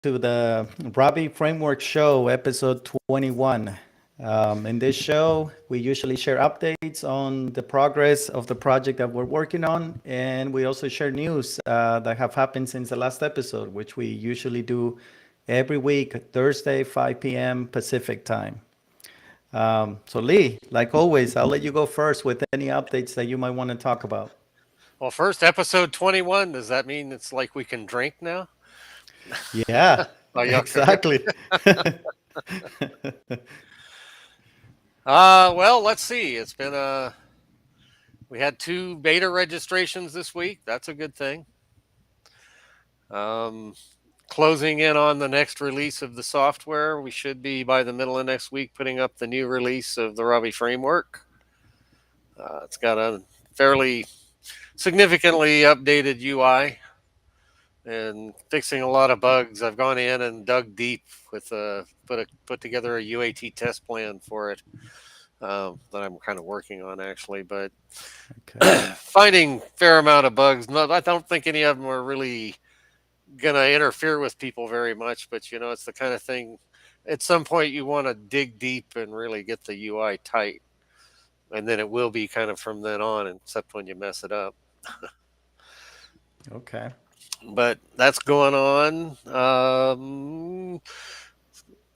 to the Robby Framework Show, episode 21. In this show, we usually share updates on the progress of the project that we're working on, and we also share news that have happened since the last episode, which we usually do every week, Thursday, 5 p.m. Pacific time. So, Lee, like always, I'll let you go first with any updates that you might want to talk about. Well, first episode 21. Does that mean it's like we can drink now? Yeah, Oh, y'all forget. exactly. Well, let's see. We had two beta registrations this week. That's a good thing. Um, Closing in on the next release of the software. We should be by the middle of next week putting up the new release of the Robby framework. It's got a fairly significantly updated UI and fixing a lot of bugs. I've gone in and dug deep with put together a UAT test plan for it that I'm kind of working on actually, but Okay. finding fair amount of bugs. I don't think any of them are really gonna interfere with people very much, but it's the kind of thing. At some point, you want to dig deep and really get the UI tight, and then it will be kind of from then on, except when you mess it up. Okay. But that's going on.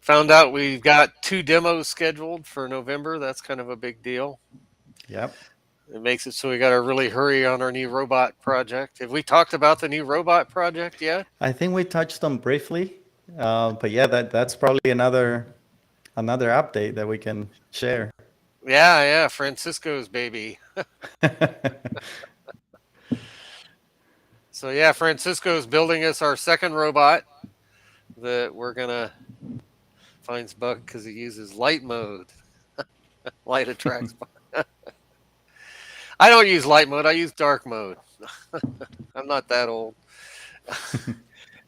Found out we've got two demos scheduled for November. That's kind of a big deal. Yep. It makes it so we got to really hurry on our new robot project. Have we talked about the new robot project yet? I think we touched on briefly, but yeah, that's probably another update that we can share. Yeah, Francisco's baby. So yeah, Francisco's building us our second robot that we're gonna finds bug because he uses light mode. Light attracts bug. I don't use light mode. I use dark mode. I'm not that old.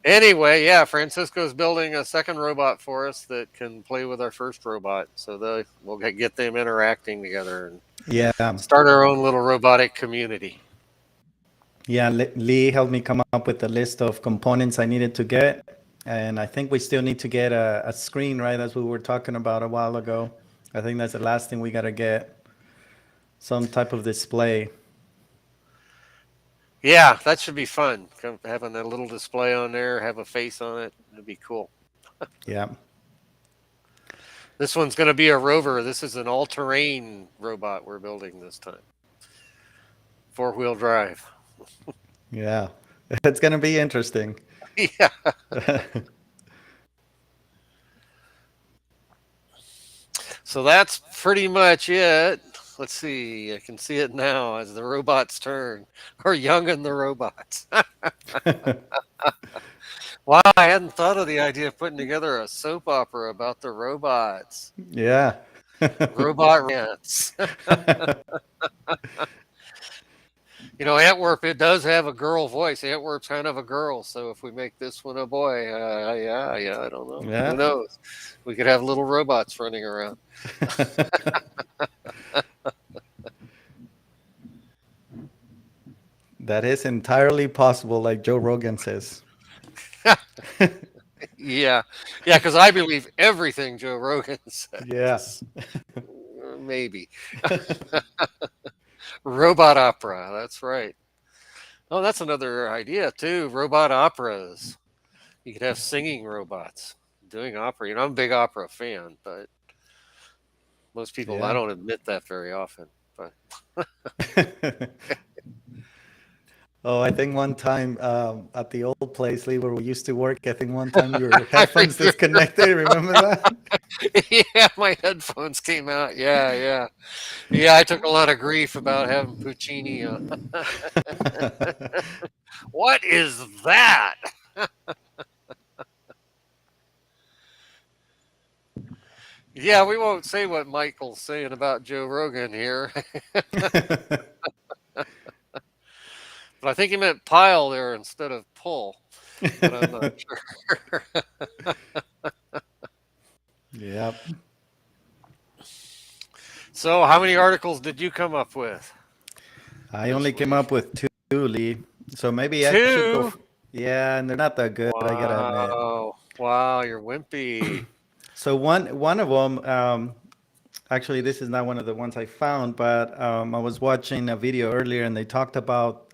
Anyway, yeah, Francisco's building a second robot for us that can play with our first robot. So we'll get them interacting together and Yeah, start our own little robotic community. yeah. Lee helped me come up with the list of components I needed to get, and I think we still need to get a screen, right? As we were talking about a while ago. I think that's the last thing we gotta get. Some type of display. Yeah, that should be fun. Having a little display on there, have a face on it. It'd be cool. Yeah. This one's going to be a rover. This is an all-terrain robot we're building this time. 4-wheel drive. Yeah. It's gonna be interesting. Yeah. So that's pretty much it. Let's see. I can see it now as the robots turn. Or young and the robots. Wow, I hadn't thought of the idea of putting together a soap opera about the robots. Yeah. Robot rants. Antwerp, it does have a girl voice. Antwerp's kind of a girl, so if we make this one a boy, yeah, I don't know. Yeah. Who knows? We could have little robots running around. That is entirely possible, like Joe Rogan says. Yeah, because I believe everything Joe Rogan Yeah. says. Maybe. Robot opera, that's right. Oh, that's another idea, too. Robot operas. You could have singing robots doing opera. I'm a big opera fan, but most people, I Yeah. don't admit that very often. But Oh, I think one time at the old place, Lee, where we used to work, I think one time your I headphones disconnected. Remember that? yeah, my headphones came out. Yeah. I took a lot of grief about having Puccini on. What is that? Yeah, we won't say what Michael's saying about Joe Rogan here, but I think he meant pile there instead of pull. But I'm not sure. Yep. So, how many articles did you come up with I this only came week? up with two, Lee. So maybe I should go. Two. Yeah, and they're not that good, I gotta admit. Wow. Wow, you're wimpy. So one of them, actually, this is not one of the ones I found, but I was watching a video earlier, and they talked about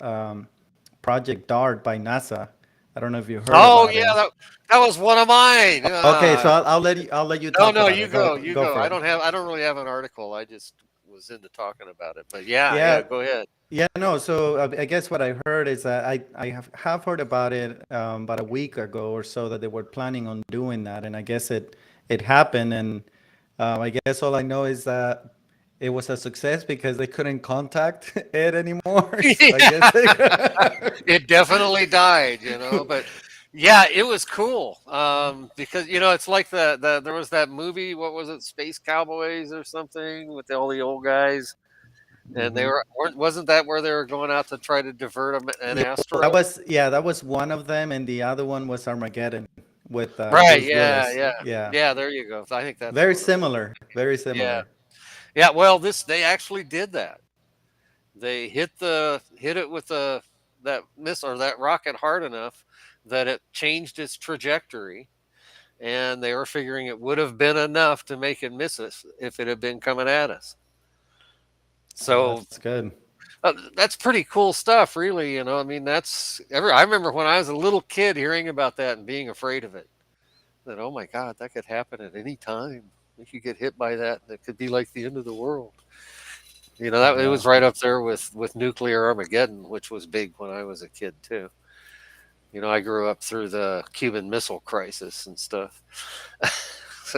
Project DART by NASA. I don't know if you heard Oh about yeah, it. that was one of mine. Okay, so I'll let you No, talk no, about you it. go, you Go go. for it. I don't really have an article. I just was into talking about it. But yeah, yeah, Yeah, go ahead. yeah, no. So I guess what I heard is that I have heard about it about a week ago or so that they were planning on doing that, and I guess it happened, and I guess all I know is that it was a success because they couldn't contact it anymore. So I Yeah, guess they, it definitely died, but yeah, it was cool. Because it's like there was that movie, what was it, Space Cowboys or something, with all the old guys, and they Mhm. wasn't that where they were going out to try to divert an Yeah, asteroid? that was one of them, and the other one was Armageddon with Right, Bruce yeah, Willis. yeah, Yeah, yeah. There you go. I think that's the very one I'm thinking. similar, very Yeah, similar. yeah. Well, they actually did that. They hit it with that missile or that rocket hard enough that it changed its trajectory, and they were figuring it would have been enough to make it miss us if it had been coming at us. Oh, So that's good. that's pretty cool stuff, really. I mean, I remember when I was a little kid hearing about that and being afraid of it. That, oh my God, that could happen at any time. We could get hit by that, and it could be like the end of the world. That it Yeah. was right up there with nuclear Armageddon, which was big when I was a kid too. I grew up through the Cuban Missile Crisis and stuff.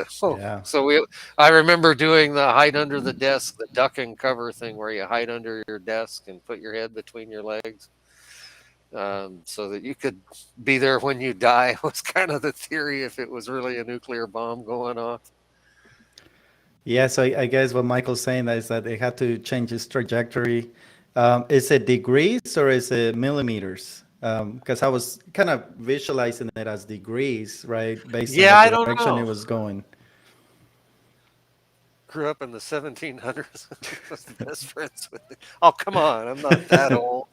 so, Yeah. so I remember doing the hide under the desk, the duck and cover thing, where you hide under your desk and put your head between your legs, so that you could be there when you die. Was kind of the theory if it was really a nuclear bomb going off. Yeah, so I guess what Michael's saying is that they had to change its trajectory. Is it degrees or is it millimeters? Because I was kind of visualizing it as degrees, right, based on Yeah, the I don't direction it know. was going. Grew up in the 1700s. Was the best friends with. Oh, come on! I'm not that old.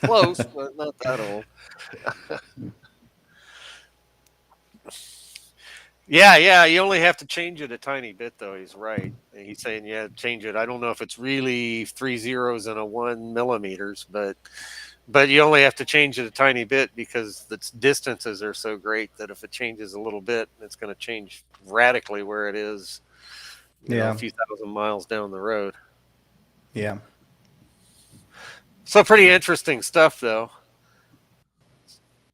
Close, but not that old. Yeah, yeah. You only have to change it a tiny bit, though. He's right. He's saying, yeah, change it. I don't know if it's really three zeros and a 1 millimeters, but you only have to change it a tiny bit because the distances are so great that if it changes a little bit, it's going to change radically where it is. A Yeah, few thousand miles down the road. yeah. So pretty interesting stuff, though.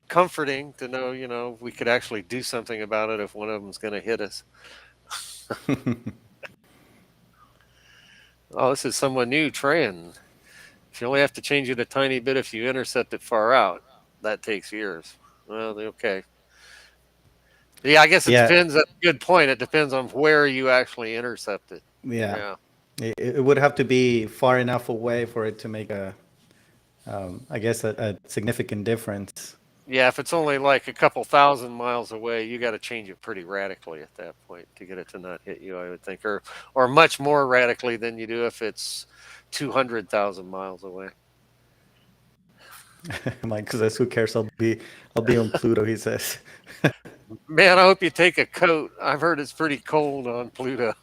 Comforting to know, we could actually do something about it if one of them's going to hit us. Oh, this is someone new, Tran. If you only have to change it a tiny bit if you intercept it far out, that takes years. Well, okay. Yeah, I guess it Yeah, depends. That's a good point. It depends on where you actually intercept it. yeah. Yeah. It would have to be far enough away for it to make I guess, a significant difference. Yeah, if it's only like a couple thousand miles away, you got to change it pretty radically at that point to get it to not hit you, I would think, or much more radically than you do if it's 200,000 miles away. Mike says, "Who cares? I'll be on Pluto." He says. Man, I hope you take a coat. I've heard it's pretty cold on Pluto.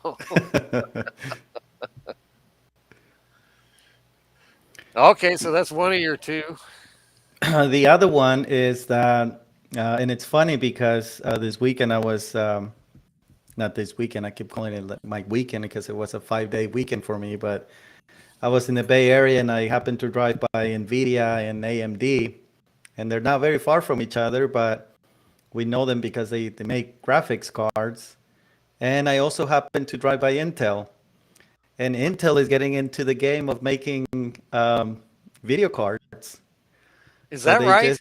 Okay, so that's one of your two. The other one is that, and it's funny because this weekend I was not this weekend. I keep calling it like my weekend because it was a 5 day weekend for me. But I was in the Bay Area and I happened to drive by Nvidia and AMD, and they're not very far from each other, but we know them because they make graphics cards. And I also happened to drive by Intel, and Intel is getting into the game of making video cards. Is So that right?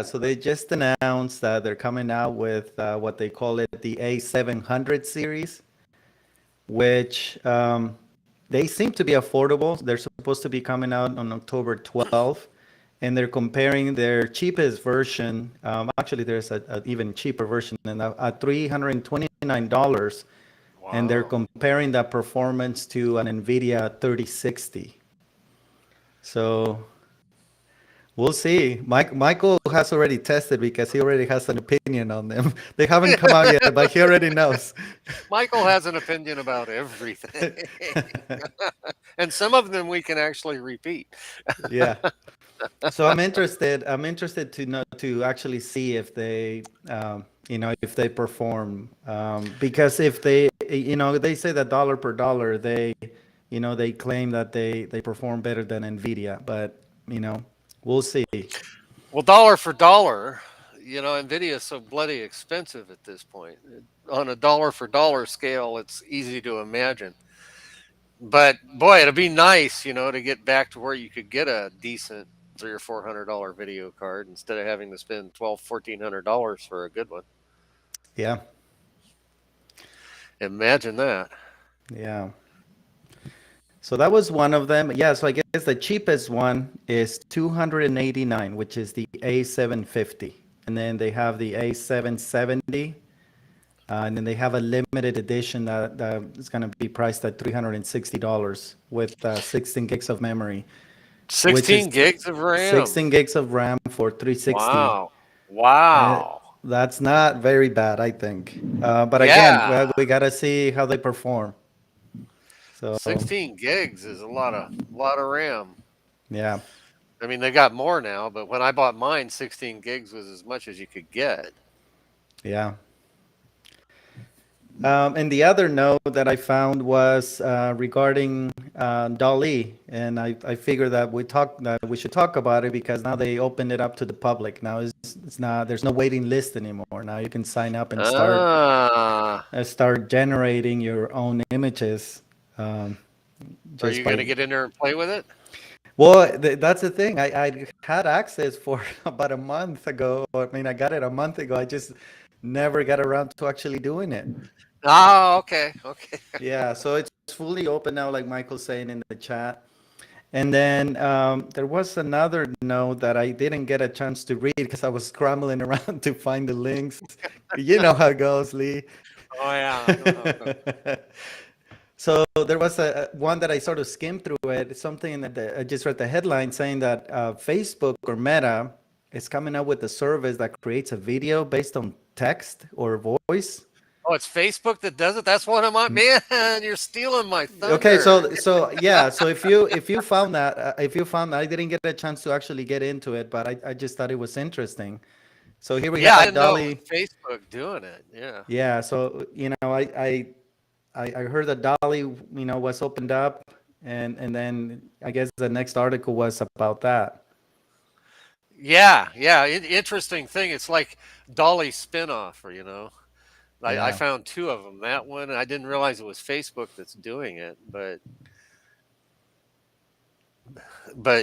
so they just announced that they're coming out with what they call it the A700 series, which they seem to be affordable. They're supposed to be coming out on October 12th, and they're comparing their cheapest version. Actually, there's a even cheaper version, and at $329, and they're Wow. comparing that performance to an NVIDIA 3060. So We'll see. Michael has already tested because he already has an opinion on them. They haven't come out yet, but he already knows. Michael has an opinion about everything, and some of them we can actually repeat. Yeah. So I'm interested to know to actually see if they, if they perform, because if they, they say that dollar per dollar, they claim that they perform better than Nvidia, but we'll see. Well, dollar for dollar, Nvidia is so bloody expensive at this point. On a dollar for dollar scale, it's easy to imagine. But boy, it'd be nice, to get back to where you could get a decent $300 or $400 video card instead of having to spend $1,200, $1,400 for a good one. Yeah, Imagine that. yeah. So that was one of them. Yeah, so I guess the cheapest one is 289, which is the A750. And then they have the A770. And then they have a limited edition that is going to be priced at $360 with 16 gigs of memory, which 16 is gigs of RAM. 16 gigs of RAM for 360. Wow. Uh, Wow. that's not very bad, I think. But again, Yeah. well, we got to see how they perform. So, 16 gigs is a lot of RAM. yeah, I mean, they got more now, but when I bought mine, 16 gigs was as much as you could get. yeah. And the other note that I found was regarding Dolly, and I figured that we should talk about it because now they opened it up to the public. Now it's not there's no waiting list anymore. Now you can sign up and Ah, start generating your own images are just you going to by. get in there and play with it? Well, that's the thing. I had access for about a month ago. I mean, I got it a month ago. I just never got around to actually doing it. Oh, okay, okay. Yeah, so it's fully open now, like Michael's saying in the chat. And then there was another note that I didn't get a chance to read because I was scrambling around to find the links. You know how it goes, Lee. Oh yeah, I know how it goes. So there was a one that I sort of skimmed through it. It's something that I just read the headline saying that Facebook or Meta is coming up with a service that creates a video based on text or voice. Oh, it's Facebook that does it. That's one of my man. You're stealing my Okay, thunder. so yeah, so if you found that I didn't get a chance to actually get into it, but I just thought it was interesting. So here we Yeah, I have didn't know it was Dolly. Facebook doing it. Yeah. Yeah, so I heard that Dolly was opened up, and then I guess the next article was about that. Yeah, yeah. Interesting thing. It's like Dolly spinoff, or. I Yeah. found two of them. That one, I didn't realize it was Facebook that's doing it, but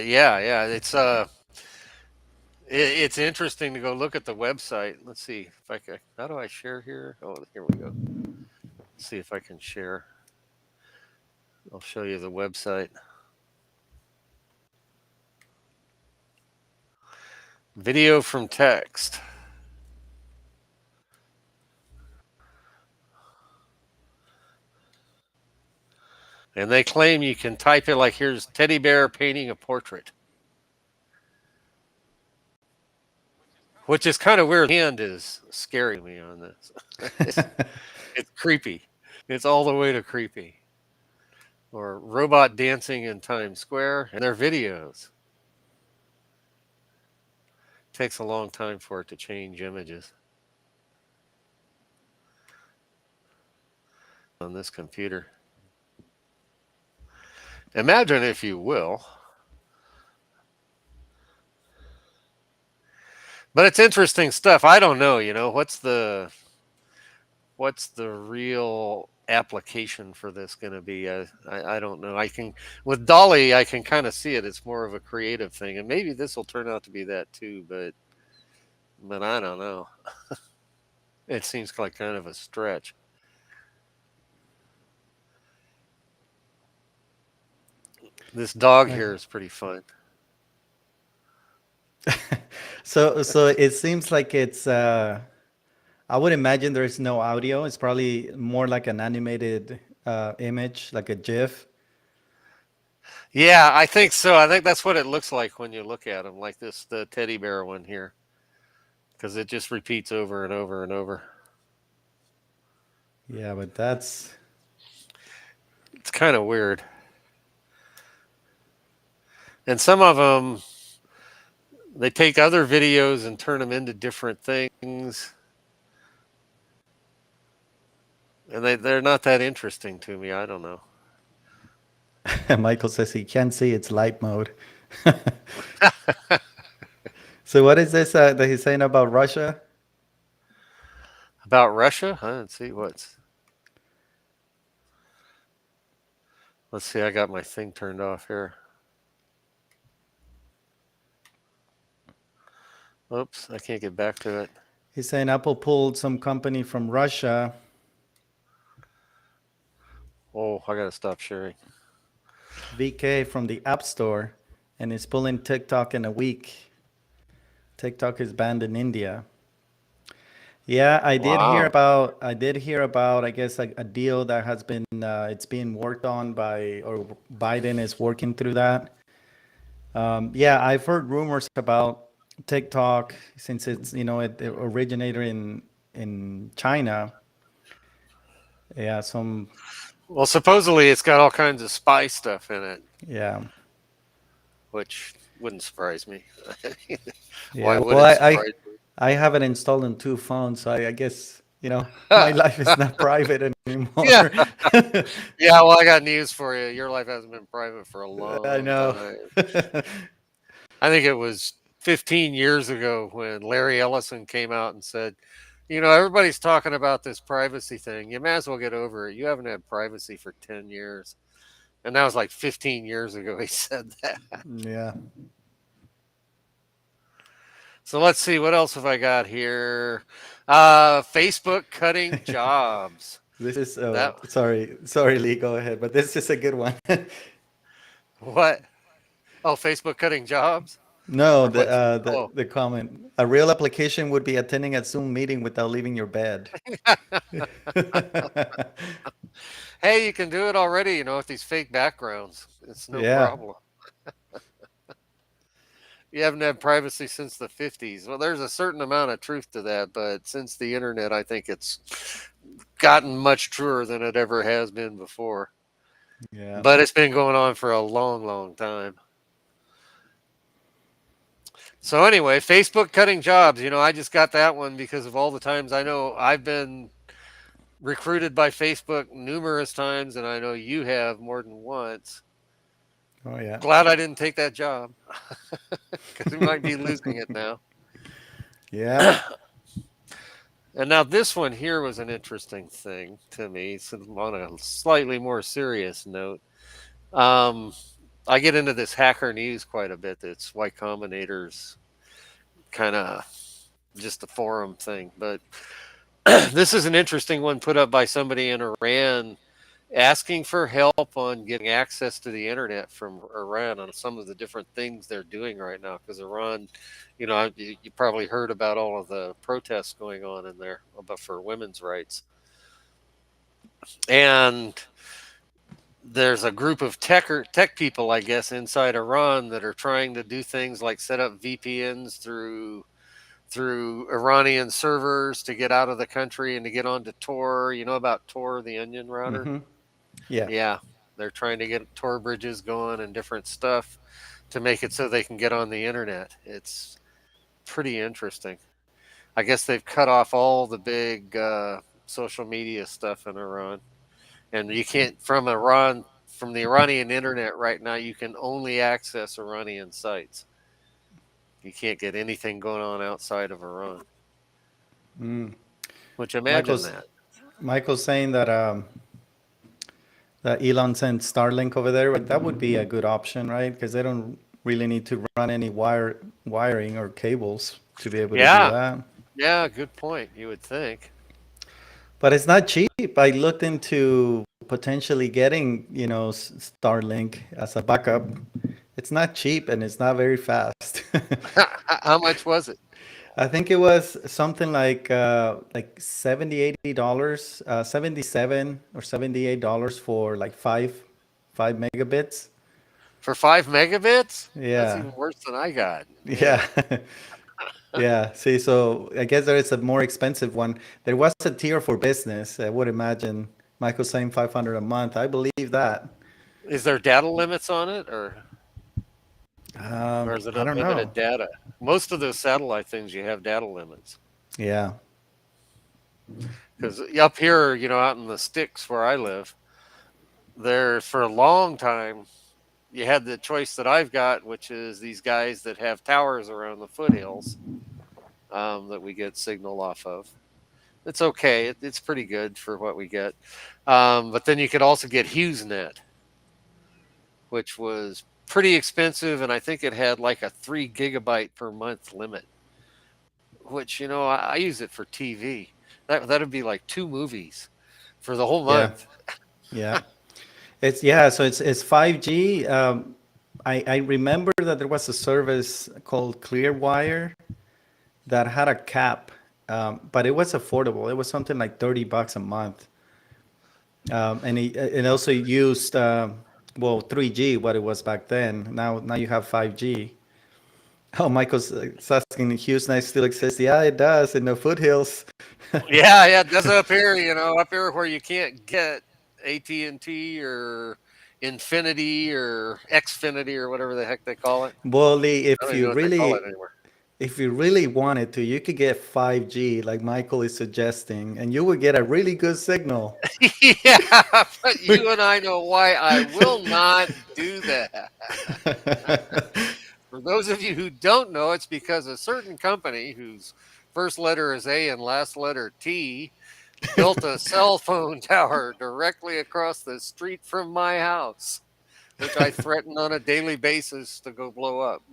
yeah, yeah. It's interesting to go look at the website. Let's see if I can. How do I share here? Oh, here we go. Let's see if I can share. I'll show you the website. Video from text. And they claim you can type it like here's teddy bear painting a portrait, which is kind of weird. The hand is scaring me on this. It's creepy. It's all the way to creepy. Or robot dancing in Times Square, and their videos. Takes a long time for it to change images on this computer. Imagine, if you will. But it's interesting stuff. I don't know, what's the real application for this going to be? I don't know. I can with Dolly, I can kind of see it. It's more of a creative thing, and maybe this will turn out to be that too. But I don't know. It seems like kind of a stretch. This dog here is pretty fun. So it seems like it's I would imagine there's no audio. It's probably more like an animated image, like a GIF. Yeah, I think so. I think that's what it looks like when you look at them, like this, the teddy bear one here, because it just repeats over and over and over. Yeah, but that's It's kind of weird. And some of them, they take other videos and turn them into different things, and they're not that interesting to me. I don't know. Michael says he can't see it's light mode. So what is this that he's saying about Russia? About Russia? I didn't see what's. Let's see. I got my thing turned off here. Oops, I can't get back to it. He's saying Apple pulled some company from Russia, Oh, I gotta stop sharing. VK from the App Store, and is pulling TikTok in a week. TikTok is banned in India. Yeah, Wow. I did hear about, I guess, a deal that has been, it's being worked on by, or Biden is working through that. Yeah, I've heard rumors about TikTok since it's, it originated in China. Yeah, Well, supposedly it's got all kinds of spy stuff in it, yeah, which wouldn't surprise me. Why yeah. would Well, it surprise I have it installed on two phones, so I guess, my life is not private anymore. Yeah, yeah. Well, I got news for you. Your life hasn't been private for a I long know. time. I think it was 15 years ago when Larry Ellison came out and said, everybody's talking about this privacy thing. You may as well get over it. You haven't had privacy for 10 years. And that was like 15 years ago he said that. Yeah. So let's see, what else have I got here? Facebook cutting jobs. This is That sorry, Lee, go ahead, but this is a good one. what? Oh, Facebook cutting jobs? No, Or what's oh. the comment. A real application would be attending a Zoom meeting without leaving your bed. Hey, you can do it already, with these fake backgrounds. It's no Yeah. problem. You haven't had privacy since the 50s. Well, there's a certain amount of truth to that, but since the internet, I think it's gotten much truer than it ever has been before. Yeah. But it's been going on for a long, long time. So anyway, Facebook cutting jobs. I just got that one because of all the times I know I've been recruited by Facebook numerous times, and I know you have more than once. Oh yeah. Glad I didn't take that job because we might be losing it now. Yeah. And now this one here was an interesting thing to me. So on a slightly more serious note, um, I get into this hacker news quite a bit. That's Y Combinator's kind of just a forum thing. But this is an interesting one put up by somebody in Iran asking for help on getting access to the internet from Iran on some of the different things they're doing right now. Because Iran, you probably heard about all of the protests going on in there about for women's rights. And there's a group of tech people, I guess, inside Iran that are trying to do things like set up VPNs through Iranian servers to get out of the country and to get onto Tor. You know about Tor, the onion router? Mm-hmm. Yeah. Yeah, they're trying to get Tor bridges going and different stuff to make it so they can get on the internet. It's pretty interesting. I guess they've cut off all the big social media stuff in Iran, and you can't from the Iranian internet right now. You can only access Iranian sites. You can't get anything going on outside of Iran. Mm. Which imagine Michael's that. Michael's saying that Elon sent Starlink over there, but that would be a good option, right? Because they don't really need to run any wiring or cables to be able to do Yeah, that. yeah, good point. You would think. But it's not cheap. I looked into potentially getting, Starlink as a backup. It's not cheap and it's not very fast. How much was it? I think it was something like 70, $80, 77 or $78 for like five megabits. For 5 megabits? That's Yeah. even worse than I got. Yeah. Man. Yeah. See, so I guess there is a more expensive one. There was a tier for business. I would imagine Michael saying 500 a month. I believe that. Is there data limits on it, or is it I don't know. unlimited data? Most of those satellite things, you have data limits. Yeah. Because up here, out in the sticks where I live, there for a long time, you had the choice that I've got, which is these guys that have towers around the foothills that we get signal off of. It's okay. It's pretty good for what we get. But then you could also get HughesNet, which was pretty expensive, and I think it had like a 3 gigabyte per month limit. Which I use it for TV. That'd be like 2 movies for the whole Yeah. month. Yeah. So it's 5G. I remember that there was a service called Clearwire that had a cap, but it was affordable. It was something like $30 a month, and it also used well 3G, what it was back then. Now you have 5G. Oh, Michael's asking, HughesNet still exists? Yeah, it does in the foothills. Yeah, yeah, it does up here. Up here where you can't get AT&T or Infinity or Xfinity or whatever the heck they call it. Well, Lee, I don't even know what they call it anymore. if you really wanted to, you could get 5G, like Michael is suggesting, and you would get a really good signal. Yeah, but you and I know why I will not do that. For those of you who don't know, it's because a certain company whose first letter is A and last letter T built a cell phone tower directly across the street from my house, which I threaten on a daily basis to go blow up.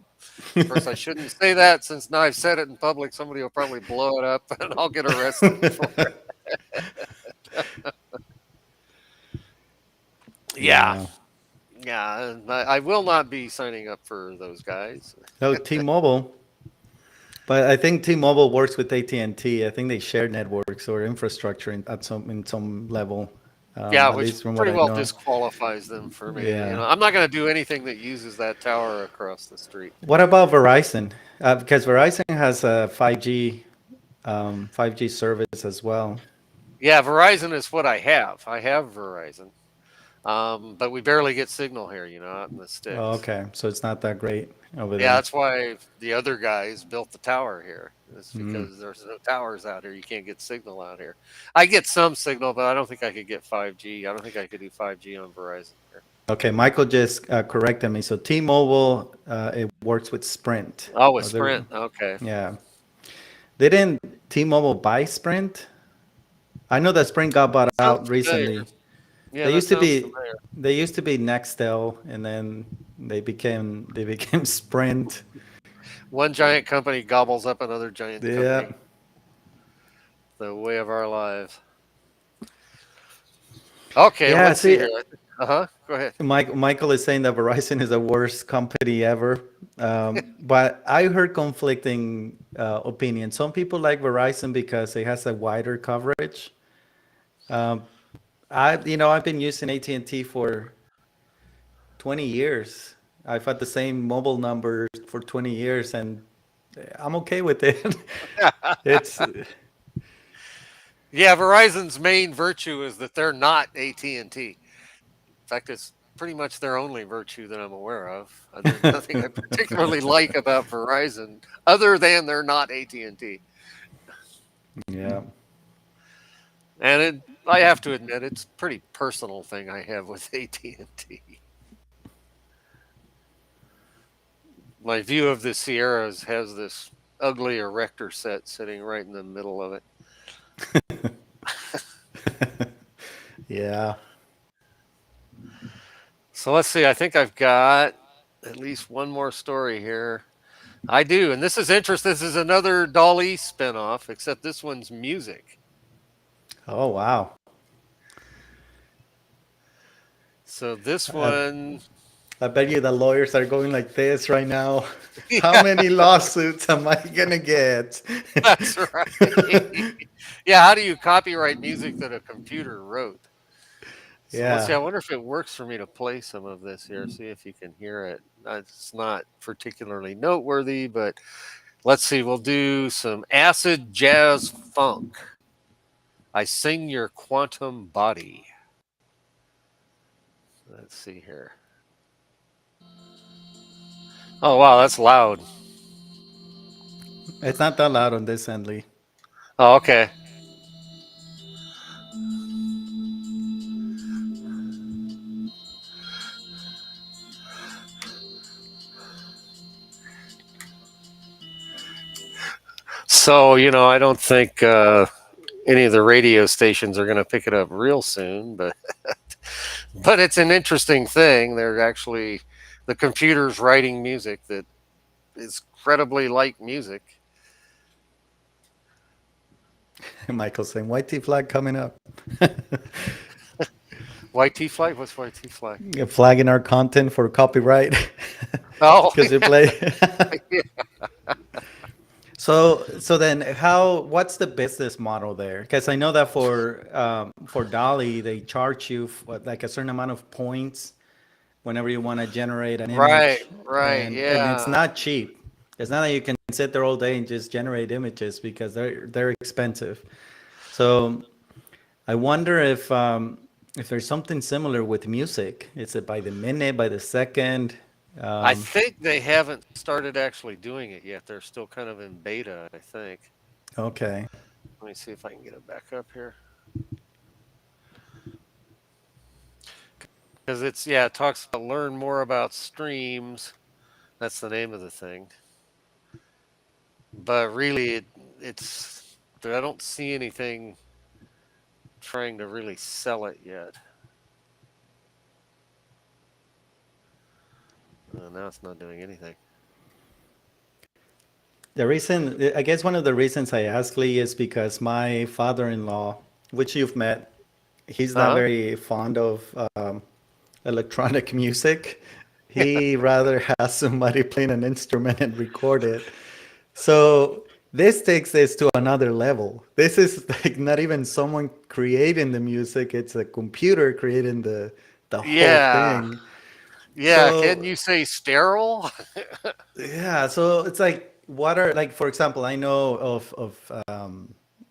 Of course, I shouldn't say that since now I've said it in public. Somebody will probably blow it up and I'll get arrested for it. Yeah. Yeah. Yeah. I will not be signing up for those guys. Oh, T-Mobile. But I think T-Mobile works with AT&T. I think they share networks or infrastructure in some level, Yeah, at which least from what pretty I well know. disqualifies them for me. Yeah. I'm not going to do anything that uses that tower across the street. What about Verizon? Because Verizon has a 5G service as well. Yeah, Verizon is what I have. I have Verizon. But we barely get signal here, out in the Oh, sticks. okay, so it's not that great over Yeah, there. that's why the other guys built the tower here. It's Mm. because there's no towers out here. You can't get signal out here. I get some signal, but I don't think I could get 5G. I don't think I could do 5G on Verizon here. Okay, Michael just corrected me. So T-Mobile, it works with Sprint. Oh, with Oh, they're- Sprint. Okay. yeah. Didn't T-Mobile buy Sprint? I know that Sprint got bought Sounds out familiar. recently. Yeah, They that used to sounds be familiar. they used to be Nextel, and then they became Sprint. One giant company gobbles up another giant Yeah. company. The way of our lives. Okay, Yeah, let's see see, here. Go ahead. Michael is saying that Verizon is the worst company ever. But I heard conflicting opinions. Some people like Verizon because it has a wider coverage. Um, I've been using AT&T for 20 years. I've had the same mobile number for 20 years, and I'm okay with it. It's Yeah, Verizon's main virtue is that they're not AT&T. In fact, it's pretty much their only virtue that I'm aware of. There's nothing I particularly like about Verizon other than they're not AT&T. yeah. And I have to admit, it's a pretty personal thing I have with AT&T. My view of the Sierras has this ugly erector set sitting right in the middle of it. Yeah. So let's see. I think I've got at least one more story here. I do, and this is interesting. This is another Dolly spinoff, except this one's music. Oh, wow. So this I, one, I bet you the lawyers are going like this right now. How yeah, many lawsuits am I gonna get? that's right. Yeah, how do you copyright music that a computer wrote? So let's see. Yeah. I wonder if it works for me to play some of this here. See if you can hear it. It's not particularly noteworthy, but let's see. We'll do some acid jazz funk. I sing your quantum body. Let's see here. Oh wow, that's loud. It's not that loud on this end, Lee. Oh, okay. So I don't think any of the radio stations are going to pick it up real soon, but it's an interesting thing. They're actually the computers writing music that is incredibly like music. Michael saying, "YT flag coming up." YT flag? What's YT flag? Flagging our content for copyright Oh, because we play. yeah. So then what's the business model there? Because I know that for Dolly they charge you like a certain amount of points whenever you want to generate an Right, image, right, and it's yeah. not cheap. It's not that you can sit there all day and just generate images because they're expensive. So I wonder if there's something similar with music. Is it by the minute, by the second? I Um, think they haven't started actually doing it yet. They're still kind of in beta, I think. okay. Let me see if I can get it back up here. Because it talks about learn more about streams. That's the name of the thing. But really, it's I don't see anything trying to really sell it yet. Now it's not doing anything. The reason, I guess one of the reasons I ask Lee is because my father-in-law, which you've met, he's not Uh very fond of electronic music. He rather has somebody playing an instrument and record it. So this takes this to another level. This is like not even someone creating the music, it's a computer creating the whole yeah, thing. yeah. Can So you say sterile? yeah, so it's like what are like for example, I know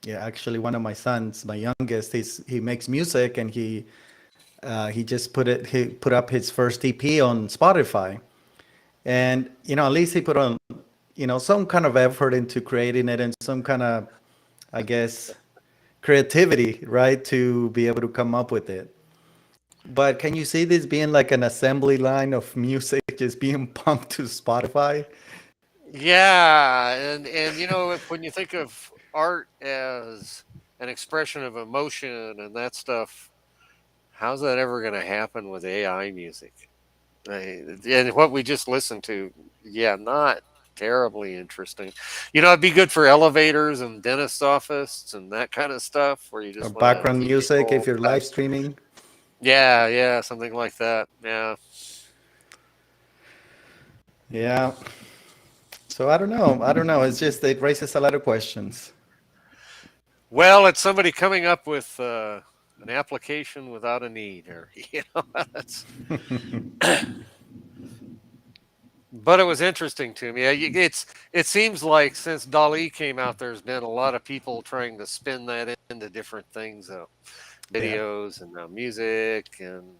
yeah, actually one of my sons, my youngest, he makes music and he just he put up his first EP on Spotify. And at least he put on some kind of effort into creating it and some kind of, I guess, creativity, right, to be able to come up with it. But can you see this being like an assembly line of music just being pumped to Spotify? Yeah, and when you think of art as an expression of emotion and that stuff, how's that ever going to happen with AI music? And what we just listened to, yeah, not terribly interesting. It'd be good for elevators and dentist office and that kind of stuff where you Or just want to background keep music if people. you're live streaming? Yeah, yeah, something like that. Yeah. Yeah. So I don't know. I don't know. It's just it raises a lot of questions. Well, it's somebody coming up with an application without a need, or that's. But it was interesting to me. It seems like since Dali came out, there's been a lot of people trying to spin that into different things, Yeah. videos and now music, and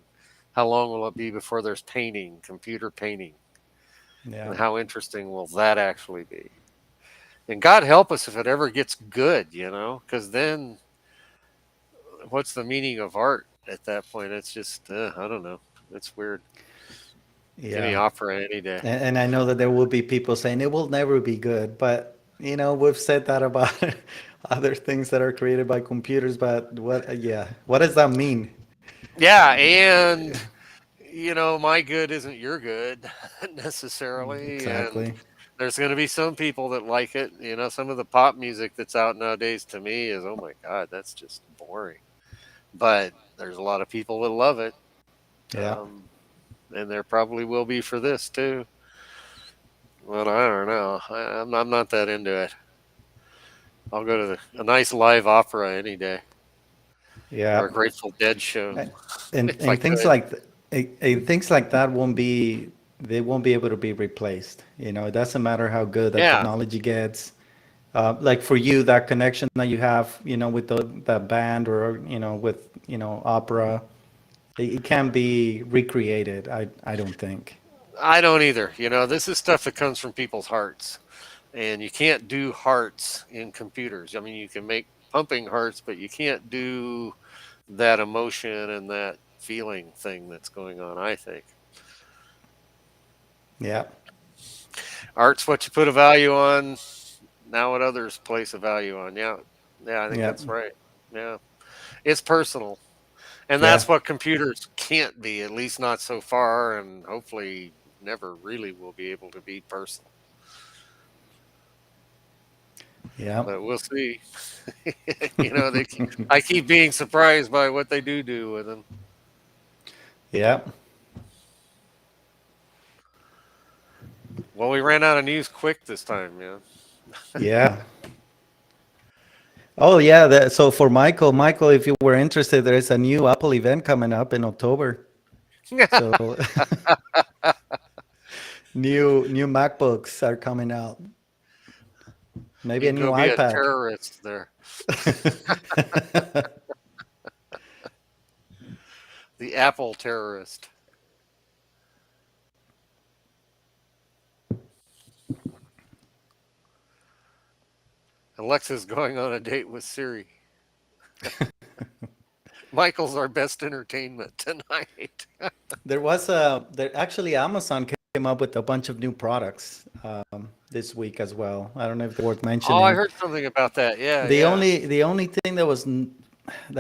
how long will it be before there's painting, computer painting, Yeah. and how interesting will that actually be? And God help us if it ever gets good, because then what's the meaning of art at that point? It's just I don't know. It's weird. Give me Yeah. opera any day. And I know that there will be people saying it will never be good, but we've said that about other things that are created by computers. But yeah, what does that mean? Yeah, and my good isn't your good necessarily, and Exactly. there's going to be some people that like it. Some of the pop music that's out nowadays to me is, oh my god, that's just boring. But there's a lot of people that love it, Yeah. and there probably will be for this too. But I don't know. I'm not that into it. I'll go to a nice live opera any day. Yeah. or a Grateful Dead show, A- And if I and things could. like and things like that won't be they won't be able to be replaced. It doesn't matter how good the Yeah, technology gets. Like for you, that connection that you have, with that band or with opera, it can't be recreated. I don't think. I don't either. This is stuff that comes from people's hearts, and you can't do hearts in computers. I mean, you can make pumping hearts, but you can't do that emotion and that feeling thing that's going on, I think. Yeah, Art's what you put a value on, now what others place a value on. Yeah. Yeah, I think yeah, that's right. Yeah. It's personal. And yeah, that's what computers can't be, at least not so far, and hopefully never really will be able to be personal. yeah, But we'll see. I keep being surprised by what they do with them. yeah, Well, we ran out of news quick this time, yeah. yeah. Oh yeah. So for Michael, if you were interested, there is a new Apple event coming up in October. So new MacBooks are coming out. You Maybe a can new go be a iPad. terrorist there. The Apple terrorist. Alexa's going on a date with Siri. Michael's our best entertainment tonight. There actually Amazon came up with a bunch of new products this week as well. I don't know if they're worth Oh, I mentioning. heard something about that. Yeah, The yeah. only the only thing that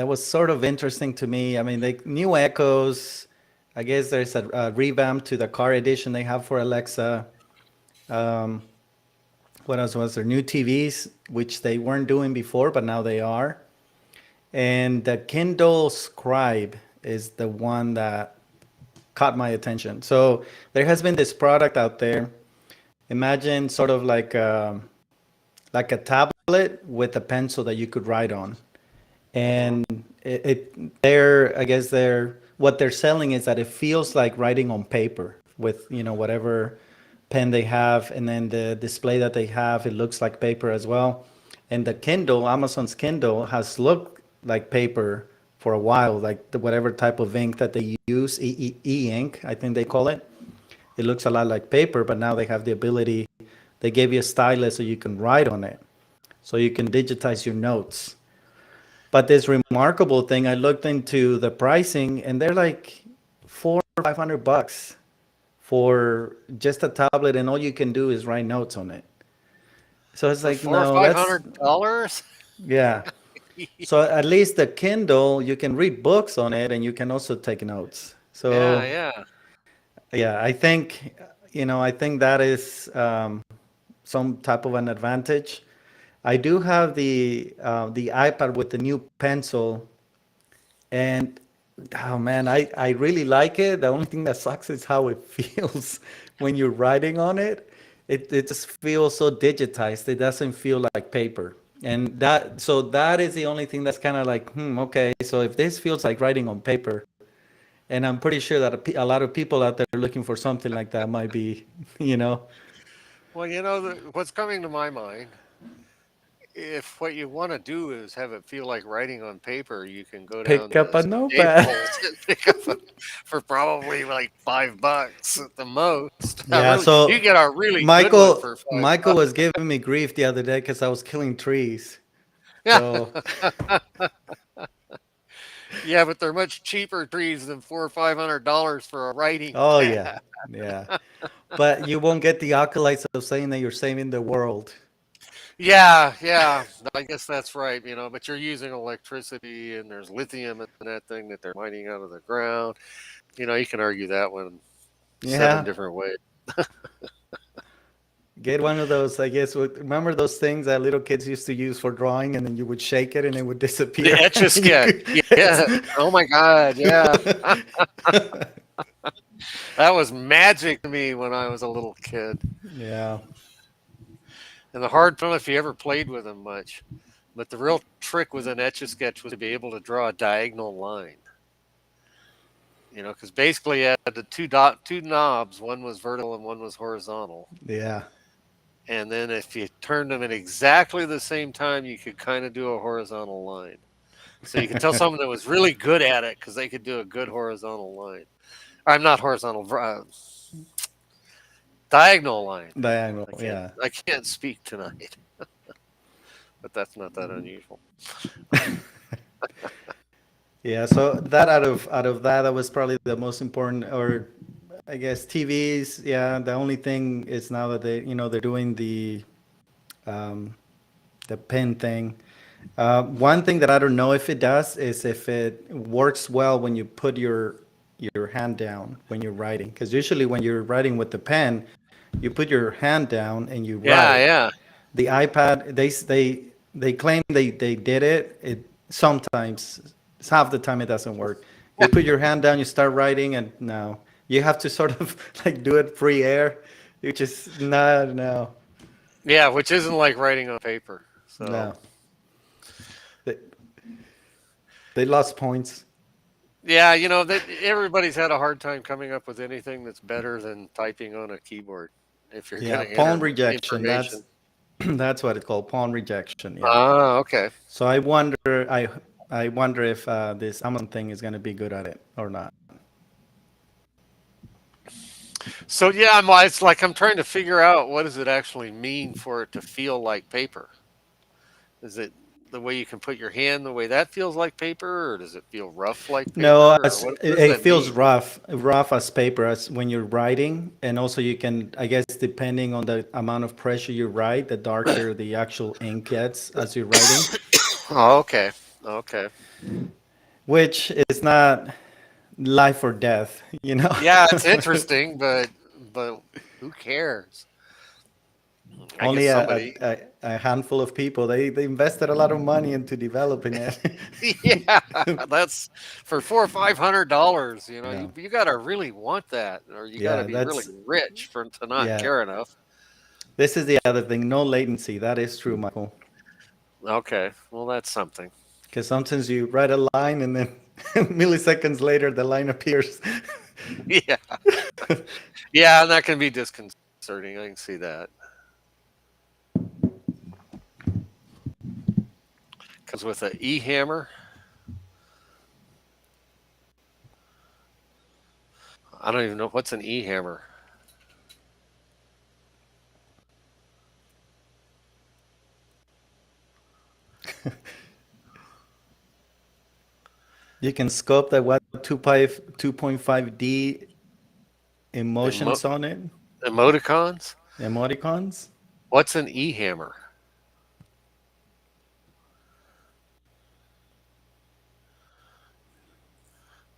was sort of interesting to me. I mean, the new Echoes. I guess there's a revamp to the car edition they have for Alexa. Um, what else was there? New TVs, which they weren't doing before, but now they are. And the Kindle Scribe is the one that caught my attention. So there has been this product out there. Imagine sort of like a tablet with a pencil that you could write on. Hmm. And they're, I guess they're what they're selling is that it feels like writing on paper with whatever pen they have, and then the display that they have, it looks like paper as well. And the Kindle, Amazon's Kindle, has looked like paper for a while, like whatever type of ink that they use, ink, I think they call it. It looks a lot like paper, but now they have the ability. They gave you a stylus so you can write on it, so you can digitize your notes. But this remarkable thing, I looked into the pricing, and they're like 400 or 500 bucks for just a tablet, and all you can do is write notes on it. So it's For like, four or no, five that's hundred dollars? yeah. So at least the Kindle, you can read books on it, and you can also take notes. Yeah, So yeah. yeah, I think that is some type of an advantage. I do have the iPad with the new pencil, and oh man, I really like it. The only thing that sucks is how it feels when you're writing on it. It just feels so digitized. It doesn't feel like paper. And that is the only thing that's kind of like, okay. So if this feels like writing on paper, and I'm pretty sure that a lot of people out there looking for something like that might be, you know, Well, what's coming to my mind, if what you want to do is have it feel like writing on paper, you can go down pick up to a notepad. Staples and pick up for probably like $5 at the most. Yeah. You So get a really good one Michael, for five Michael bucks. was giving me grief the other day because I was killing trees. Yeah, So, yeah, but they're much cheaper trees than $400 or $500 for a writing oh yeah, pad. yeah. But you won't get the accolades of saying that you're saving the world. Yeah, yeah, I guess that's right. But you're using electricity, and there's lithium in that thing that they're mining out of the ground. You can argue that one seven Yeah. different ways. Get one of those, I guess. Remember those things that little kids used to use for drawing, and then you would shake it and it would The disappear. Etch a And you Sketch. could, Yeah. Oh my God. Yeah. That was magic to me when I was a little kid. yeah. And the hard one, if you ever played with them much, But the real trick with an Etch a Sketch was to be able to draw a diagonal line. Because basically you had the two knobs. One was vertical and one was horizontal. Yeah. And then if you turned them at exactly the same time, you could kind of do a horizontal line. So you could tell someone that was really good at it because they could do a good horizontal line. I'm not horizontal, diagonal line. Diagonal, I can't. yeah. I can't speak tonight, but that's not that unusual. Yeah, so that out of that, that was probably the most important, or I guess TVs. Yeah, the only thing is now that they're doing um, the pen thing. One thing that I don't know if it does is if it works well when you put your hand down when you're writing, because usually when you're writing with the pen, you put your hand down and you Yeah, write. yeah, The iPad, they claim they did it. It sometimes, it's half the time it doesn't work. You put your hand down, you start writing, and no, you have to sort of like do it free air. You just no, yeah. Which isn't like writing on paper. So no. They, they lost points. yeah, that everybody's had a hard time coming up with anything that's better than typing on a keyboard if you're going Yeah, to pawn enter rejection. information. That's what it's called, pawn rejection. Yeah. Ah, okay. So I wonder if this Amazon thing is going to be good at it or not. So yeah, it's like I'm trying to figure out what does it actually mean for it to feel like paper. Is it the way you can put your hand the way that feels like paper, or does it feel rough like No, paper, or what does it that feels mean? rough as paper as when you're writing, and also you can, I guess, depending on the amount of pressure you write, the darker the actual ink gets as you're writing, Oh, okay, okay. which is not life or death, you know. Yeah, it's interesting, but who cares? I guess Only somebody. a handful of people, they invested a lot of money into developing it. Yeah, that's for $400 or $500. Yeah, You got to really want that, or you got to yeah, be really that's rich for to not yeah. care enough. This is the other thing, no latency. That is true, Michael. Okay, well that's something. Because sometimes you write a line and then milliseconds later the line appears. Yeah, yeah, and that can be disconcerting. I can see that. Comes with a E hammer. I don't even know what's an E hammer. You can scope that what 2.5D Emo- emotions on it, emoticons. emoticons. What's an E hammer?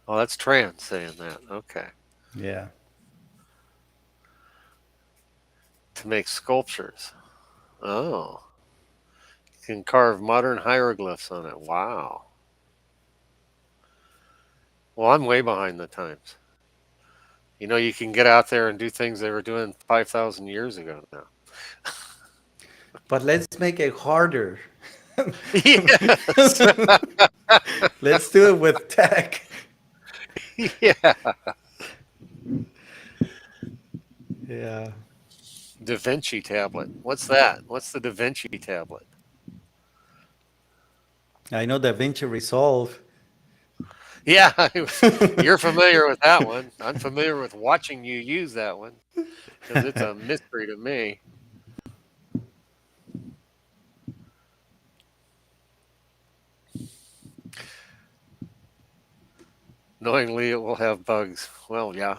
Oh, that's trans saying that. Okay, Yeah. to make sculptures. Oh, you can carve modern hieroglyphs on it. Wow. Well, I'm way behind the times. You can get out there and do things they were doing 5,000 years ago now. But let's make it harder. Yes. Let's do it with tech. Yeah. Yeah. Da Vinci tablet. What's that? What's the Da Vinci tablet? I know Da Vinci Resolve. Yeah, you're familiar with that one. I'm familiar with watching you use that one because it's a mystery to me. Knowingly, it will have bugs. Well, yeah.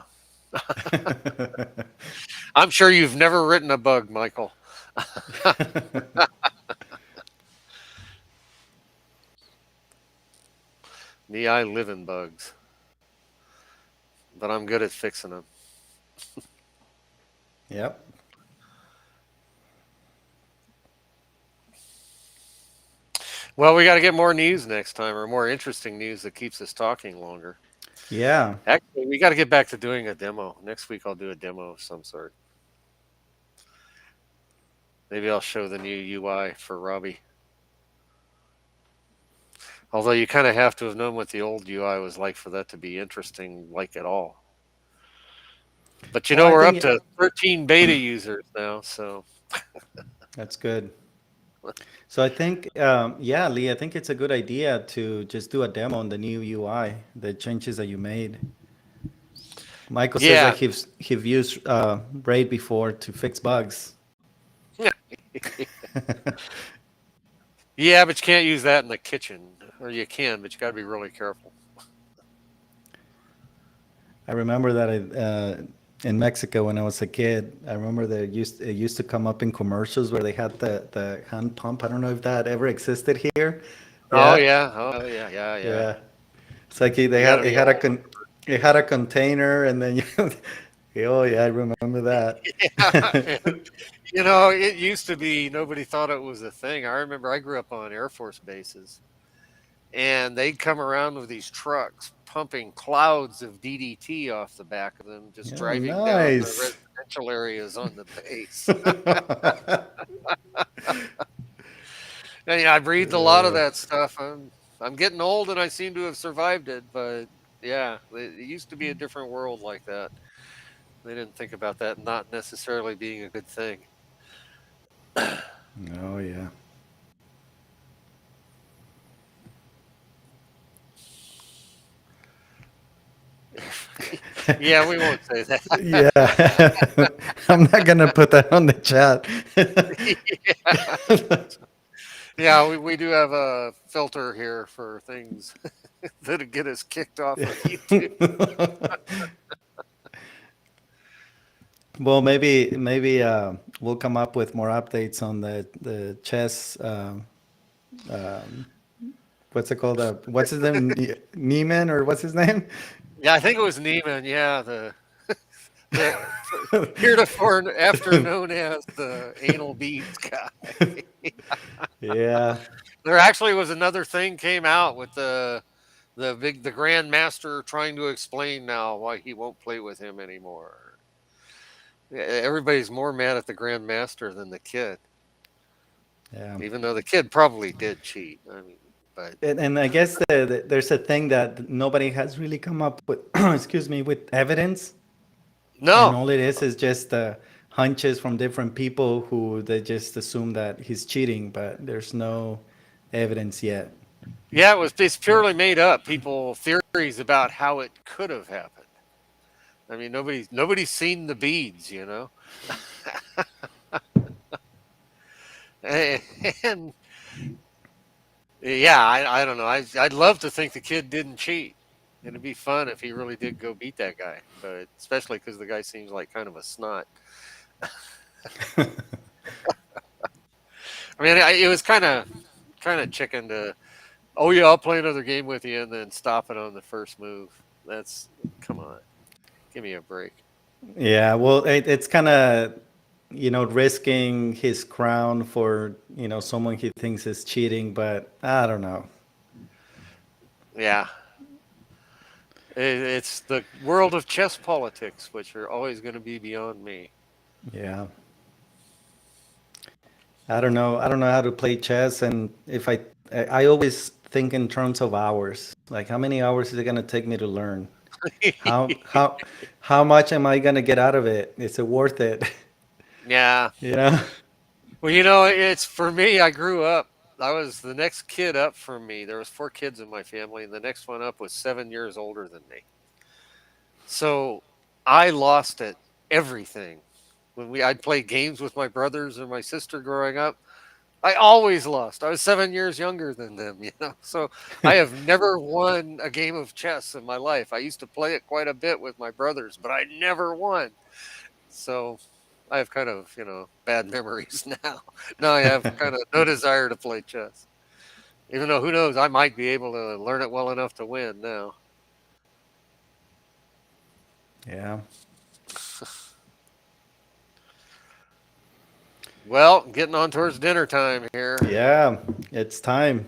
I'm sure you've never written a bug, Michael. Me, I live in bugs, but I'm good at fixing them. Yep. Well, we got to get more news next time, or more interesting news that keeps us talking longer. Yeah. Actually, we got to get back to doing a demo. Next week, I'll do a demo of some sort. Maybe I'll show the new UI for Robby. Although you kind of have to have known what the old UI was like for that to be interesting, like at all. But Well, I we're up think to 13 beta users now, so that's good. So I think, yeah, Lee, I think it's a good idea to just do a demo on the new UI, the changes that you made. Michael says that yeah, he've used Braid before to fix bugs. yeah, but you can't use that in the kitchen, or you can, but you got to be really careful. I remember that in Mexico when I was a kid. I remember it used to come up in commercials where they had the hand pump. I don't know if that ever existed here. Oh Yeah, yeah, oh yeah, yeah, yeah. yeah. It's like You got to be old. it had a container, and then oh yeah, I remember that. Yeah, it used to be nobody thought it was a thing. I remember I grew up on Air Force bases, and they'd come around with these trucks pumping clouds of DDT off the back of them, just Oh, driving down the nice. residential areas on the base. And, I breathed a lot of Uh, that stuff. I'm getting old, and I seem to have survived it. But yeah, it used to be a different world like that. They didn't think about that not necessarily being a good thing. oh yeah. Yeah, we won't say that. Yeah. I'm not gonna put that on the chat. Yeah, yeah, we do have a filter here for things that'll get us kicked off of YouTube. Well, maybe we'll come up with more updates on the chess. Um, what's it called? What's his name? Neiman, or what's his name? Yeah, I think it was Neiman. Yeah, the heretofore after known as the anal beads guy. Yeah. There actually was another thing came out with the Grand Master trying to explain now why he won't play with him anymore. Everybody's more mad at the Grand Master than the kid, Yeah. even though the kid probably did cheat. I mean, but And I guess there's a thing that nobody has really come up with, excuse me, with evidence, and no, all it is just hunches from different people who they just assume that he's cheating, but there's no evidence yet. yeah, it's purely made up. People theories about how it could have happened. I mean, nobody's seen the beads. And yeah, I don't know. I'd love to think the kid didn't cheat. It'd be fun if he really did go beat that guy, but especially because the guy seems like kind of a snot. I mean, it was kind of chicken to, oh yeah, I'll play another game with you, and then stop it on the first move. That's come on, give me a break. Yeah, well, it's kind of, risking his crown for, someone he thinks is cheating, but I don't know. Yeah, it's the world of chess politics, which are always going to be beyond me. Yeah. I don't know. I don't know how to play chess, and if I always think in terms of hours. Like, how many hours is it gonna take me to learn? How how how much am I gonna get out of it? Is it worth it? Yeah. You know? Well, it's for me. I grew up. I was the next kid up from me. There was 4 kids in my family, and the next one up was 7 years older than me. So I lost at everything. When I'd play games with my brothers or my sister growing up, I always lost. I was 7 years younger than them. So I have never won a game of chess in my life. I used to play it quite a bit with my brothers, but I never won. So I have kind of, bad memories now. Now I have kind of no desire to play chess. Even though who knows, I might be able to learn it well enough to win now. Yeah. Well, getting on towards dinner time here. Yeah. It's time.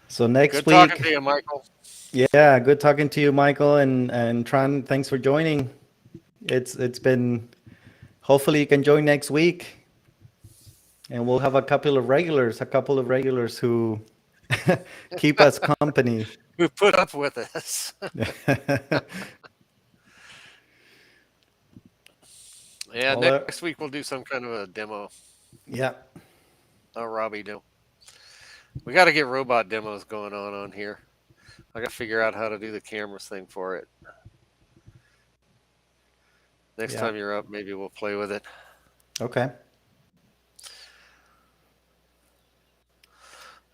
So next Good talking to week, you, Michael. yeah, good talking to you, Michael, and Tran. Thanks for joining. It's been. Hopefully, you can join next week. And we'll have a couple of regulars who keep us company. Who put up with us. Yeah, Well, next week we'll do some kind of a demo, yeah, a Robby demo. We got to get robot demos going on here. I got to figure out how to do the cameras thing for it. Next yeah. time you're up, maybe we'll play with it. Okay.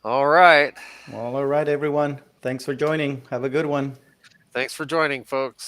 All right. Well, all right, everyone. Thanks for joining. Have a good one. Thanks for joining, folks.